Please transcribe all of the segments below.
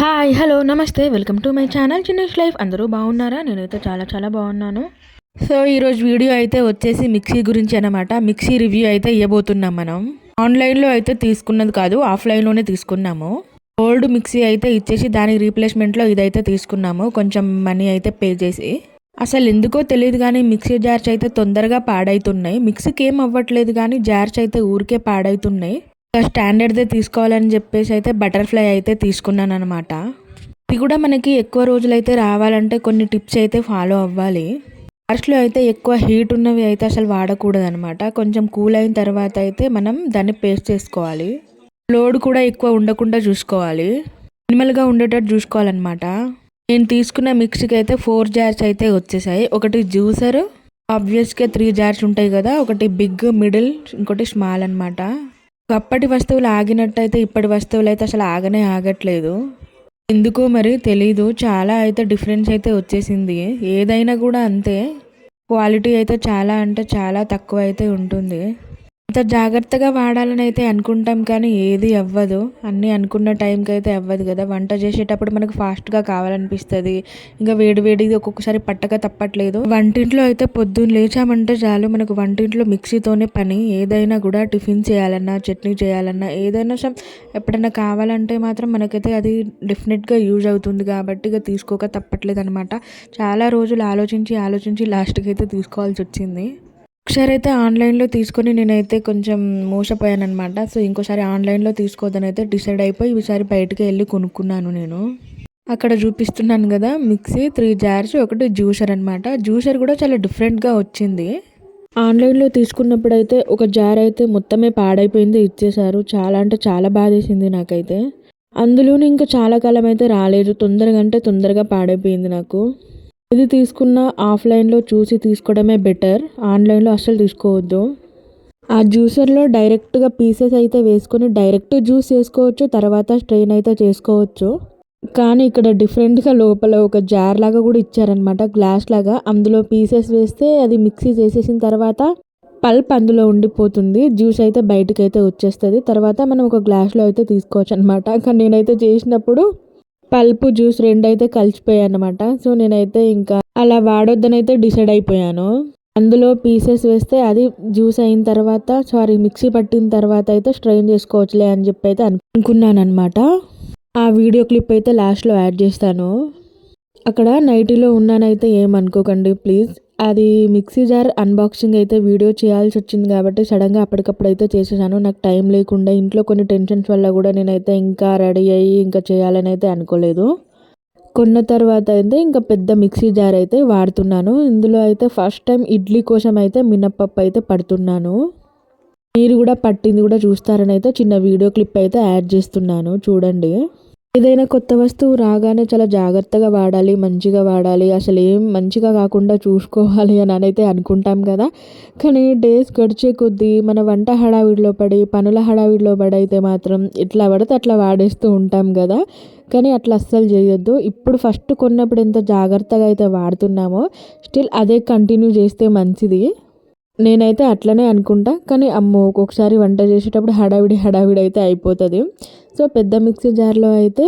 Hi! Hello! నమస్తే. Welcome to my channel Chinnish life. అందరూ బాగున్నారా? నేనైతే చాలా బాగున్నాను. సో, ఈరోజు వీడియో అయితే వచ్చేసి మిక్సీ గురించి అనమాట. మిక్సీ రివ్యూ అయితే ఇవ్వబోతున్నాం మనం. ఆన్‌లైన్‌లో అయితే తీసుకున్నది కాదు. ఆఫ్‌లైన్‌లోనే తీసుకున్నాము. ఓల్డ్ మిక్సీ అయితే ఇచ్చేసి దానికి రీప్లేస్‌మెంట్‌లో ఇదైతే తీసుకున్నాము. కొంచెం మనీ అయితే పే చేసి. అసలు ఎందుకో తెలీదు గానీ మిక్సీ జార్స్ అయితే తొందరగా పాడైతున్నాయి. మిక్సీకి ఏం అవ్వట్లేదు గానీ జార్స్ అయితే ఊరికే పాడైతున్నాయి. స్టాండర్డ్‌దే తీసుకోవాలని చెప్పేసి అయితే బటర్‌ఫ్లై అయితే తీసుకున్నాననమాట. ఇది కూడా మనకి ఎక్కువ రోజులైతే రావాలంటే కొన్ని టిప్స్ అయితే ఫాలో అవ్వాలి. ఫస్ట్‌లో అయితే ఎక్కువ హీట్ ఉన్నవి అయితే అసలు వాడకూడదనమాట. కొంచెం కూల్ అయిన తర్వాత అయితే మనం దాన్ని పేస్ట్ చేసుకోవాలి. లోడ్ కూడా ఎక్కువ ఉండకుండా చూసుకోవాలి. మినిమల్‌గా ఉండేటట్టు చూసుకోవాలన్నమాట. నేను తీసుకున్న మిక్సీకి అయితే 4 జార్స్ అయితే వచ్చేసాయి. ఒకటి జ్యూసర్, ఆబ్వియస్‌గా 3 జార్స్ ఉంటాయి కదా! ఒకటి బిగ్, మిడిల్, ఇంకోటి స్మాల్ అనమాట. ఒకప్పటి వస్తువులు ఆగినట్టయితే ఇప్పటి వస్తువులైతే అసలు ఆగనే ఆగట్లేదు. ఎందుకో మరి తెలీదు. చాలా అయితే డిఫరెన్స్ అయితే వచ్చేసింది. ఏదైనా కూడా అంతే. క్వాలిటీ అయితే చాలా అంటే చాలా తక్కువ అయితే ఉంటుంది. అంత జాగ్రత్తగా వాడాలని అయితే అనుకుంటాం కానీ ఏది అవ్వదు. అన్నీ అనుకున్న టైంకి అయితే అవ్వదు కదా! వంట చేసేటప్పుడు మనకు ఫాస్ట్‌గా కావాలనిపిస్తది. ఇంకా వేడివేడిది ఒక్కొక్కసారి పట్టక తప్పట్లేదు. వంటింట్లో అయితే పొద్దున్న లేచామంటే చాలు మనకు వంటింట్లో మిక్సీతోనే పని. ఏదైనా కూడా టిఫిన్ చేయాలన్నా, చట్నీ చేయాలన్నా ఏదైనా ఎప్పుడైనా కావాలంటే మాత్రం మనకైతే అది డెఫినెట్‌గా యూజ్ అవుతుంది కాబట్టి ఇక తీసుకోక తప్పట్లేదనమాట. చాలా రోజులు ఆలోచించి లాస్ట్‌కి అయితే తీసుకోవాల్సొచ్చింది. ఒకసారి అయితే ఆన్‌లైన్‌లో తీసుకొని నేనైతే కొంచెం మోసపోయాననమాట. సో, ఇంకోసారి ఆన్‌లైన్‌లో తీసుకోవద్దనైతే డిసైడ్ అయిపోయి ఈసారి బయటకే ఎళ్లి కొనుక్కున్నాను నేను. అక్కడ చూపిస్తున్నాను గదా! మిక్సీ 3 జార్స్, ఒకటి జ్యూసర్ అనమాట. జ్యూసర్ కూడా చాలా డిఫరెంట్‌గా వచ్చింది. ఆన్‌లైన్‌లో తీసుకున్నప్పుడైతే ఒక జార్ అయితే మొత్తమే పాడైపోయింది ఇచ్చేశారు. చాలా అంటే చాలా బాధేసింది నాకైతే. అందులోను ఇంకా చాలా కాలం అయితే రాలేదు. తొందరగా అంటే తొందరగా పాడైపోయింది నాకు. ఏది తీసుకున్నా ఆఫ్‌లైన్‌లో చూసి తీసుకోవడమే బెటర్. ఆన్‌లైన్‌లో అస్సలు తీసుకోవద్దు. ఆ జ్యూసర్‌లో డైరెక్ట్‌గా పీసెస్ అయితే వేసుకొని డైరెక్ట్ జ్యూస్ చేసుకోవచ్చు. తర్వాత స్ట్రెయిన్ అయితే చేసుకోవచ్చు. కానీ ఇక్కడ డిఫరెంట్‌గా లోపల ఒక జార్ లాగా కూడా ఇచ్చారనమాట. గ్లాస్ లాగా. అందులో పీసెస్ వేస్తే అది మిక్సీ చేసేసిన తర్వాత పల్ప్ అందులో ఉండిపోతుంది. జ్యూస్ అయితే బయటికైతే వచ్చేస్తది. తర్వాత మనం ఒక గ్లాస్‌లో అయితే తీసుకోవచ్చనమాట. కానీ నేనైతే చేసినప్పుడు పల్పు, జ్యూస్ రెండైతే కలిసిపోయాయన్నమాట. సో, నేనైతే ఇంకా అలా వాడొద్దనైతే డిసైడ్ అయిపోయాను. అందులో పీసెస్ వేస్తే అది జ్యూస్ అయిన తర్వాత మిక్సీ పట్టిన తర్వాత అయితే స్ట్రెయిన్ చేసుకోవచ్చులే అని చెప్పి అయితే అనుకున్నాననమాట. ఆ వీడియో క్లిప్ అయితే లాస్ట్‌లో యాడ్ చేస్తాను. అక్కడ నైటీలో ఉన్నానైతే ఏమనుకోకండి ప్లీజ్. అది మిక్సీ జార్ అన్బాక్సింగ్ అయితే వీడియో చేయాల్సొచ్చింది కాబట్టి సడన్‌గా అప్పటికప్పుడైతే చేసేసాను. నాకు టైం లేకుండా ఇంట్లో కొన్ని టెన్షన్స్ వల్ల కూడా నేనైతే ఇంకా రెడీ అయ్యి ఇంకా చేయాలని అయితే అనుకోలేదు. కొన్న తర్వాత అయితే ఇంకా పెద్ద మిక్సీ జార్ అయితే వాడుతున్నాను. ఇందులో అయితే ఫస్ట్ టైం ఇడ్లీ కోసం అయితే మినపప్పు అయితే పడుతున్నాను. మీరు కూడా పట్టింది కూడా చూస్తారని అయితే చిన్న వీడియో క్లిప్ అయితే యాడ్ చేస్తున్నాను చూడండి. ఏదైనా కొత్త వస్తువు రాగానే చాలా జాగ్రత్తగా వాడాలి, మంచిగా వాడాలి, అసలు ఏం మంచిగా కాకుండా చూసుకోవాలి అని అయితే అనుకుంటాం కదా! కానీ డేస్ గడిచే కొద్దీ మన వంట హడావిడిలో పడి, పనుల హడావిడిలో పడి అయితే మాత్రం ఎట్లా పడితే అట్లా వాడేస్తూ ఉంటాం కదా! కానీ అట్లా అస్సలు చేయొద్దు. ఇప్పుడు ఫస్ట్ కొన్నప్పుడు ఎంత జాగ్రత్తగా అయితే వాడుతున్నామో స్టిల్ అదే కంటిన్యూ చేస్తే మంచిది. నేనైతే అట్లనే అనుకుంటా. కానీ అమ్మో! ఒక్కొక్కసారి వంట చేసేటప్పుడు హడావిడి అయితే అయిపోతది. సో, పెద్ద మిక్సీ జార్‌లో అయితే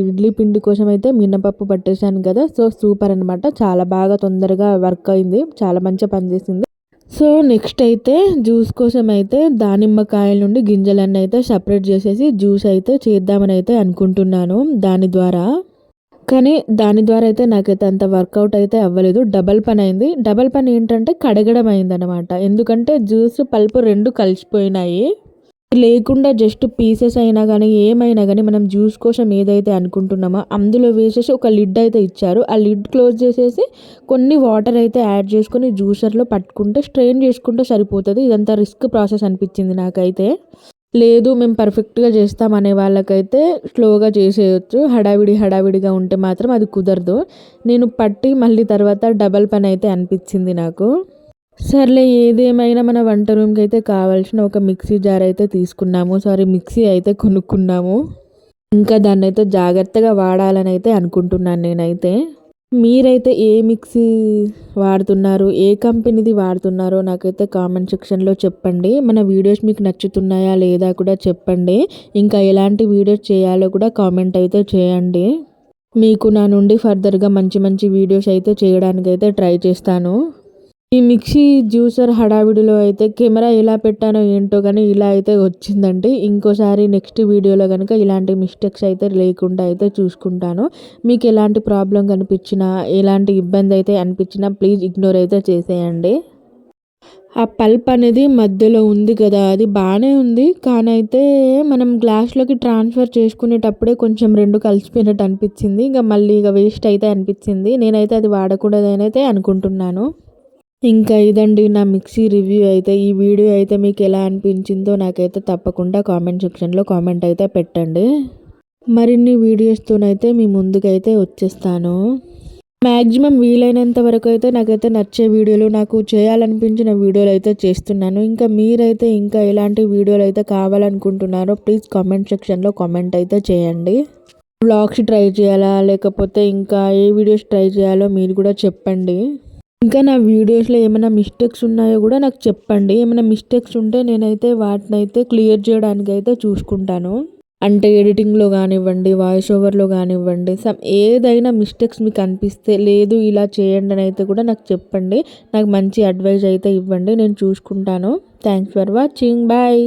ఇడ్లీ పిండి కోసం అయితే మినపప్పు పట్టేసాను కదా! సో, సూపర్ అనమాట. చాలా బాగా తొందరగా వర్క్ అయింది. చాలా మంచిగా పనిచేసింది. సో, నెక్స్ట్ అయితే జ్యూస్ కోసం అయితే దానిమ్మకాయల నుండి గింజలన్నీ అయితే సెపరేట్ చేసేసి జ్యూస్ అయితే చేద్దామని అయితే అనుకుంటున్నాను దాని ద్వారా. కానీ దాని ద్వారా అయితే నాకైతే అంత వర్కౌట్ అయితే అవ్వలేదు. డబల్ పనయింది. డబల్ పని ఏంటంటే కడగడం అయిందనమాట. ఎందుకంటే జ్యూస్, పల్పు 2 కలిసిపోయినాయి. లేకుండా జస్ట్ పీసెస్ అయినా గానీ, ఏమైనా గానీ మనం జ్యూస్ కోసం ఏదైతే అనుకుంటున్నామో అందులో వేసేసి ఒక లిడ్ అయితే ఇచ్చారు. ఆ లిడ్ క్లోజ్ చేసేసి కొన్ని వాటర్ అయితే యాడ్ చేసుకొని జ్యూసర్‌లో పట్టుకుంటే స్ట్రెయిన్ చేసుకుంటే సరిపోతది. ఇదంతా రిస్క్ ప్రాసెస్ అనిపించింది నాకైతే. లేదు మేము పర్ఫెక్ట్‌గా చేస్తాం అనే వాళ్ళకైతే స్లోగా చేసేయొచ్చు. హడావిడిగా ఉంటే మాత్రం అది కుదరదు. నేను పట్టి మళ్ళీ తర్వాత డబల్ పని అయితే అనిపించింది నాకు. సర్లే ఏదేమైనా మన వంట రూమ్‌కి అయితే కావాల్సిన ఒక మిక్సీ జార్ అయితే తీసుకున్నాము. మిక్సీ అయితే కొనుక్కున్నాము. ఇంకా దాన్నైతే జాగ్రత్తగా వాడాలని అయితే అనుకుంటున్నాను నేనైతే. మీరైతే ఏ మిక్సీ వాడుతున్నారు, ఏ కంపెనీది వాడుతున్నారో నాకైతే కామెంట్ సెక్షన్లో చెప్పండి. మన వీడియోస్ మీకు నచ్చుతున్నాయా లేదా కూడా చెప్పండి. ఇంకా ఎలాంటి వీడియోస్ చేయాలో కూడా కామెంట్ అయితే చేయండి. మీకు నా నుండి ఫర్దర్గా మంచి మంచి వీడియోస్ అయితే చేయడానికైతే ట్రై చేస్తాను. ఈ మిక్సీ జ్యూసర్ హడావిడిలో అయితే కెమెరా ఎలా పెట్టానో ఏంటో కానీ ఇలా అయితే వచ్చిందండి. ఇంకోసారి నెక్స్ట్ వీడియోలో కనుక ఇలాంటి మిస్టేక్స్ అయితే లేకుండా అయితే చూసుకుంటాను. మీకు ఎలాంటి ప్రాబ్లం కనిపించినా, ఎలాంటి ఇబ్బంది అయితే అనిపించినా ప్లీజ్ ఇగ్నోర్ అయితే చేసేయండి. ఆ పల్ప్ అనేది మధ్యలో ఉంది కదా, అది బాగానే ఉంది. కానీ అయితే మనం గ్లాస్లోకి ట్రాన్స్ఫర్ చేసుకునేటప్పుడే కొంచెం రెండు కలిసిపోయినట్టు అనిపించింది. ఇంకా మళ్ళీ వేస్ట్ అయితే అనిపించింది. నేనైతే అది వాడకూడదని అయితే అనుకుంటున్నాను. ఇంకా ఇదండి నా మిక్సీ రివ్యూ అయితే. ఈ వీడియో అయితే మీకు ఎలా అనిపించిందో నాకైతే తప్పకుండా కామెంట్ సెక్షన్లో కామెంట్ అయితే పెట్టండి. మరిన్ని వీడియోస్తోనైతే మీ ముందుకైతే వచ్చేస్తాను. మ్యాక్సిమం వీలైనంత వరకు అయితే నాకైతే నచ్చే వీడియోలు, నాకు చేయాలనిపించిన వీడియోలు అయితే చేస్తున్నాను. ఇంకా మీరైతే ఇంకా ఎలాంటి వీడియోలు అయితే కావాలనుకుంటున్నారో ప్లీజ్ కామెంట్ సెక్షన్లో కామెంట్ అయితే చేయండి. వ్లాగ్స్ ట్రై చేయాలా లేకపోతే ఇంకా ఏ వీడియోస్ ట్రై చేయాలో మీరు కూడా చెప్పండి. ఇంకా నా వీడియోస్లో ఏమైనా మిస్టేక్స్ ఉన్నాయో కూడా నాకు చెప్పండి. ఏమైనా మిస్టేక్స్ ఉంటే నేనైతే వాటినైతే క్లియర్ చేయడానికి అయితే చూసుకుంటాను. అంటే ఎడిటింగ్లో కానివ్వండి, వాయిస్ ఓవర్లో కానివ్వండి, ఏదైనా మిస్టేక్స్ మీకు అనిపిస్తే లేదు ఇలా చేయండి అని అయితే కూడా నాకు చెప్పండి. నాకు మంచి అడ్వైజ్ అయితే ఇవ్వండి, నేను చూసుకుంటాను. Thanks for watching. బాయ్.